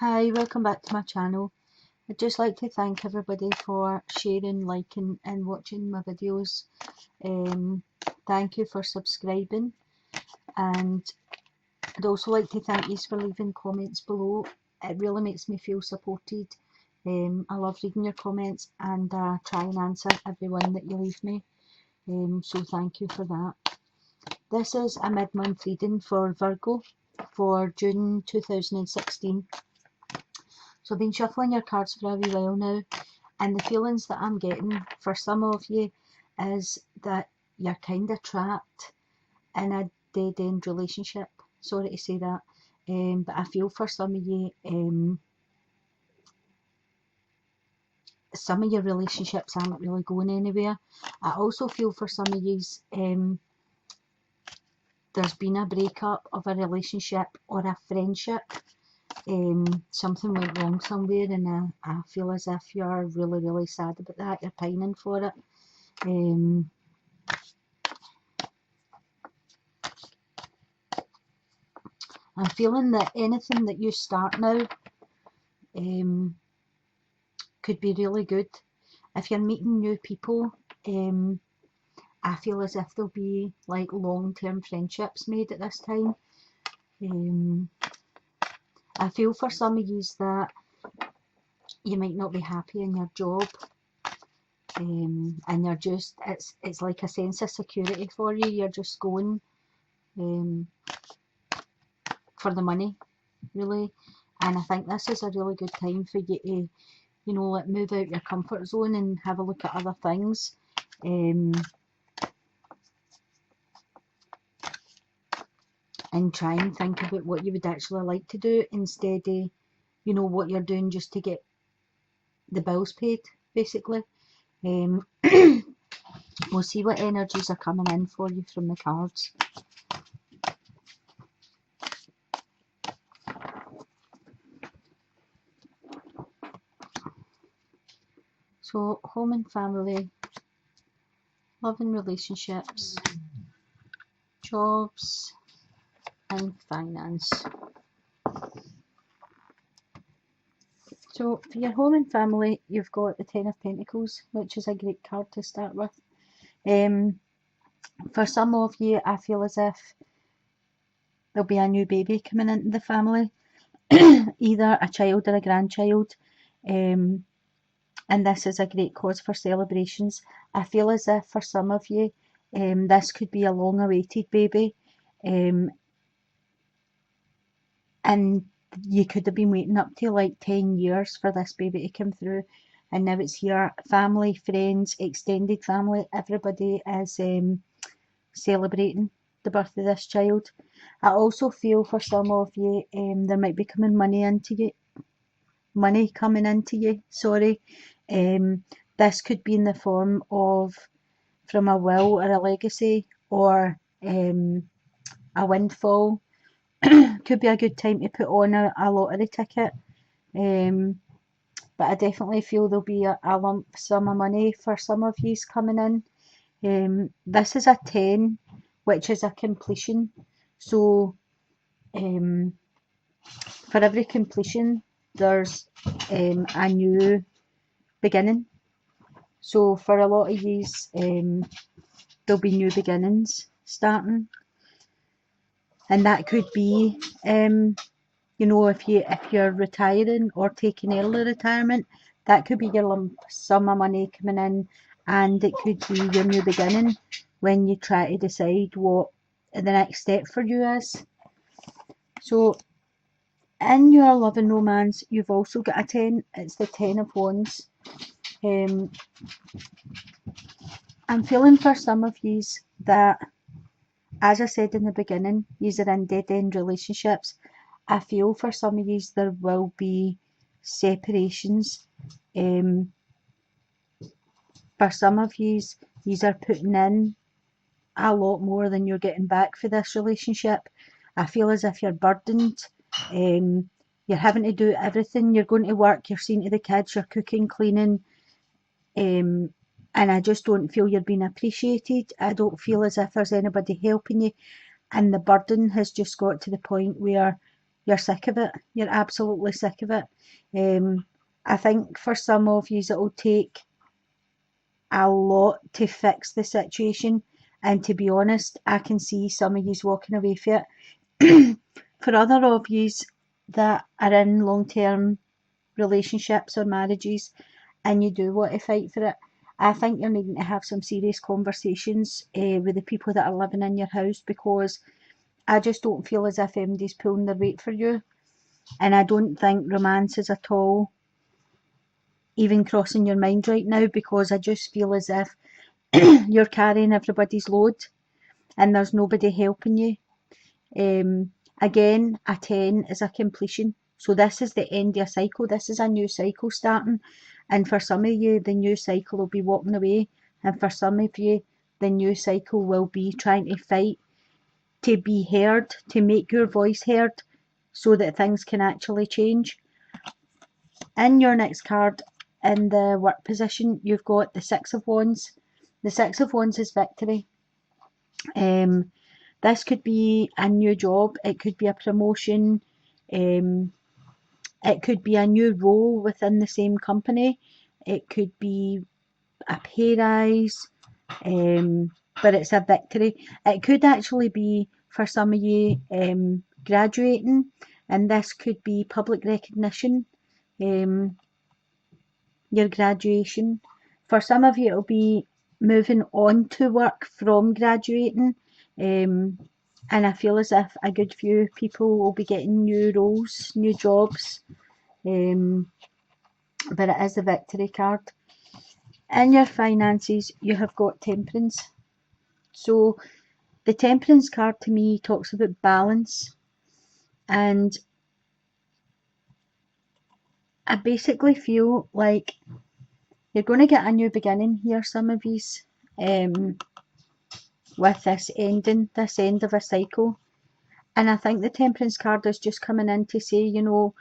Hi, welcome back to my channel. I'd just like to thank everybody for sharing, liking and watching my videos. Um, Thank you for subscribing, and I'd also like to thank you for leaving comments below. It really makes me feel supported. I love reading your comments and try and answer every one that you leave me. So thank you for that. This is a mid-month reading for Virgo for June 2016. So I've been shuffling your cards for a wee while now, and the feelings that I'm getting for some of you is that you're kind of trapped in a dead-end relationship. Sorry to say that, but I feel for some of you, some of your relationships aren't really going anywhere. I also feel for some of you, there's been a breakup of a relationship or a friendship. Something went wrong somewhere, and I feel as if you're really sad about that. You're pining for it. I'm feeling that anything that you start now could be really good. If you're meeting new people, I feel as if there'll be like long-term friendships made at this time. I feel for some of you that you might not be happy in your job, and you're just it's like a sense of security for you. You're just going for the money, really. And I think this is a really good time for you to, like, move out your comfort zone and have a look at other things. And try and think about what you would actually like to do instead of, what you're doing just to get the bills paid, basically. We'll see what energies are coming in for you from the cards. So, home and family, love and relationships, jobs, and finance. So for your home and family, you've got the Ten of Pentacles, which is a great card to start with. For some of you, I feel as if there'll be a new baby coming into the family, either a child or a grandchild. And this is a great cause for celebrations. I feel as if for some of you, this could be a long-awaited baby. And you could have been waiting up to like 10 years for this baby to come through, and now it's here. Family, friends, extended family, everybody is celebrating the birth of this child. I also feel for some of you, there might be money coming into you, sorry. This could be in the form of from a will or a legacy, or a windfall. Could be a good time to put on a lottery ticket. But I definitely feel there'll be a lump sum of money for some of yous coming in. This is a 10, which is a completion. So for every completion, there's a new beginning. So for a lot of yous, there'll be new beginnings starting. And that could be, if you're retiring or taking early retirement, that could be your lump sum of money coming in, and it could be your new beginning when you try to decide what the next step for you is. So in your love and romance, you've also got a 10. It's the 10 of Wands. I'm feeling for some of yous that, as I said in the beginning, yous are in dead-end relationships. I feel for some of yous there will be separations. For some of yous are putting in a lot more than you're getting back for this relationship. I feel as if you're burdened. You're having to do everything. You're going to work, you're seeing to the kids, you're cooking, cleaning. And I just don't feel you're being appreciated. I don't feel as if there's anybody helping you. And the burden has just got to the point where you're sick of it. You're absolutely sick of it. I think for some of you it will take a lot to fix the situation, and to be honest, I can see some of you walking away from it. For other of you that are in long-term relationships or marriages and you do want to fight for it, I think you're needing to have some serious conversations with the people that are living in your house, because I just don't feel as if MD's pulling their weight for you, and I don't think romance is at all even crossing your mind right now, because I just feel as if you're carrying everybody's load and there's nobody helping you. Again, a 10 is a completion. So this is the end of a cycle. This is a new cycle starting. And for some of you, the new cycle will be walking away. And for some of you, the new cycle will be trying to fight to be heard, to make your voice heard, so that things can actually change. In your next card, in the work position, you've got the Six of Wands. The Six of Wands is victory. This could be a new job, it could be a promotion, it could be a new role within the same company, it could be a pay rise, but it's a victory. It could actually be, for some of you, graduating, and this could be public recognition, your graduation. For some of you, it'll be moving on to work from graduating, and I feel as if a good few people will be getting new roles, new jobs, but it is a victory card. In your finances, you have got Temperance. So the Temperance card to me talks about balance, and I basically feel like you're going to get a new beginning here, some of these, with this ending, this end of a cycle. And I think the Temperance card is just coming in to say, you know,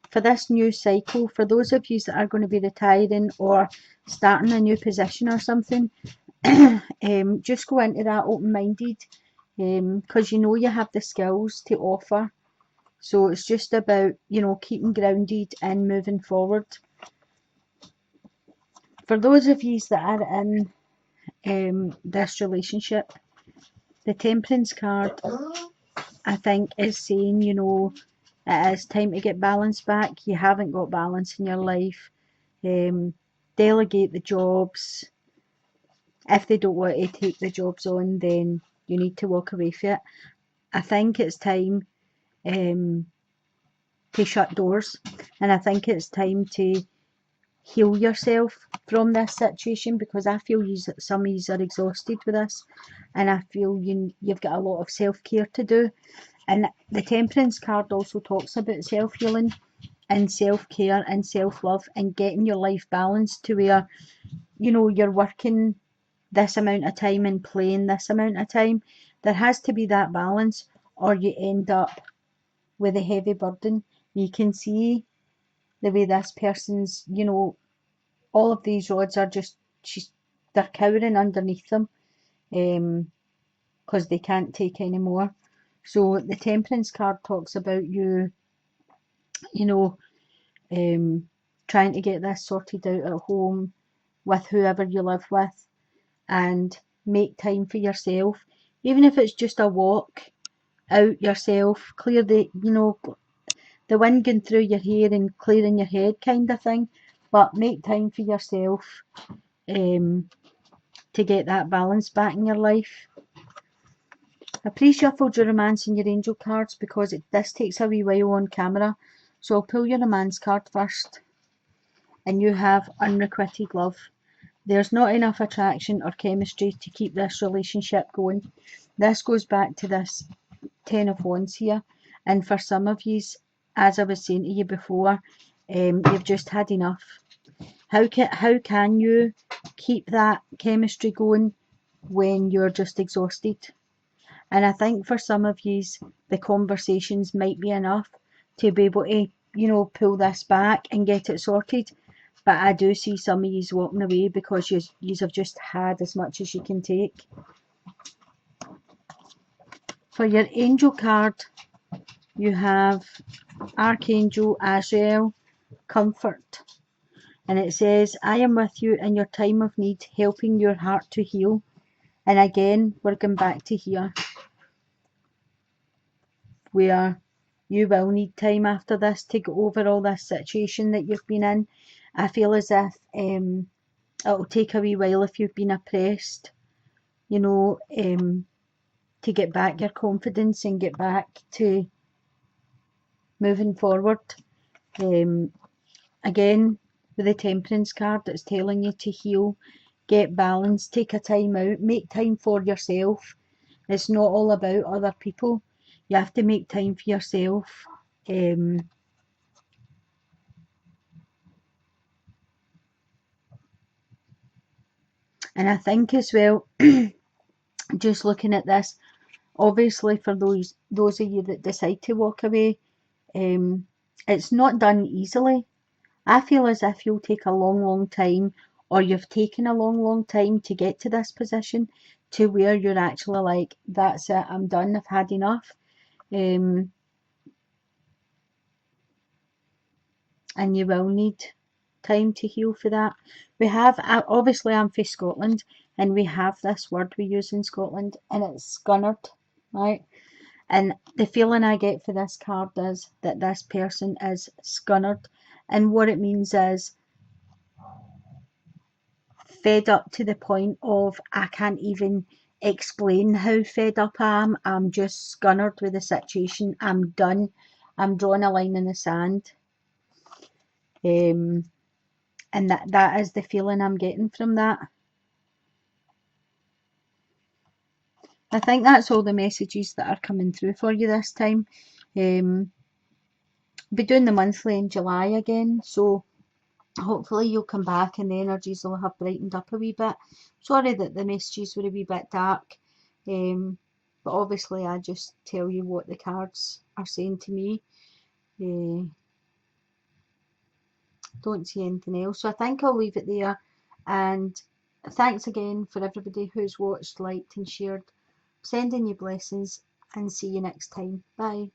for this new cycle, for those of you that are going to be retiring or starting a new position or something, just go into that open-minded, because you know you have the skills to offer. So it's just about, you know, keeping grounded and moving forward. For those of you that are in this relationship, the Temperance card, I think, is saying, you know, it is time to get balance back. You haven't got balance in your life. Delegate the jobs. If they don't want to take the jobs on, then you need to walk away from it. I think it's time to shut doors, and I think it's time to heal yourself from this situation, because I feel some of you are exhausted with this, and I feel you've got a lot of self-care to do. And the Temperance card also talks about self-healing and self-care and self-love and getting your life balanced to where, you know, you're working this amount of time and playing this amount of time. There has to be that balance, or you end up with a heavy burden. You can see the way this person's, you know, all of these rods are just, they're cowering underneath them, because they can't take any more. So the Temperance card talks about you, you know, trying to get this sorted out at home with whoever you live with, and make time for yourself, even if it's just a walk out yourself, clear the, you know, the wind going through your hair and clearing your head kind of thing, but make time for yourself, to get that balance back in your life. I pre-shuffled your romance and your angel cards because this takes a wee while on camera, so I'll pull your romance card first, and you have unrequited love. There's not enough attraction or chemistry to keep this relationship going. This goes back to this Ten of Wands here, and for some of you, as I was saying to you before, you've just had enough. How can you keep that chemistry going when you're just exhausted? And I think for some of you, the conversations might be enough to be able to, you know, pull this back and get it sorted. But I do see some of you walking away because you have just had as much as you can take. For your angel card, you have Archangel Azrael, comfort. And it says, I am with you in your time of need, helping your heart to heal. And again, we're going back to here, where you will need time after this to get over all this situation that you've been in. I feel as if it'll take a wee while if you've been oppressed, you know, to get back your confidence and get back to moving forward. Again, with the Temperance card, it's telling you to heal, get balance, take a time out, make time for yourself. It's not all about other people. You have to make time for yourself. And I think as well, just looking at this, obviously for those of you that decide to walk away, it's not done easily. I feel as if you'll take a long time, or you've taken a long time to get to this position, to where you're actually like, that's it, I'm done, I've had enough. And you will need time to heal for that. We have, obviously I'm from Scotland, and we have this word we use in Scotland, and it's scunnered, right? And the feeling I get for this card is that this person is scunnered, and what it means is fed up to the point of, I can't even explain how fed up I am. I'm just scunnered with the situation. I'm done. I'm drawing a line in the sand. And that is the feeling I'm getting from that. I think that's all the messages that are coming through for you this time. Be doing the monthly in July again, so hopefully you'll come back and the energies will have brightened up a wee bit. Sorry that the messages were a wee bit dark, but obviously I just tell you what the cards are saying to me. Don't see anything else, so I think I'll leave it there. And thanks again for everybody who's watched, liked and shared. Sending you blessings, and see you next time. Bye.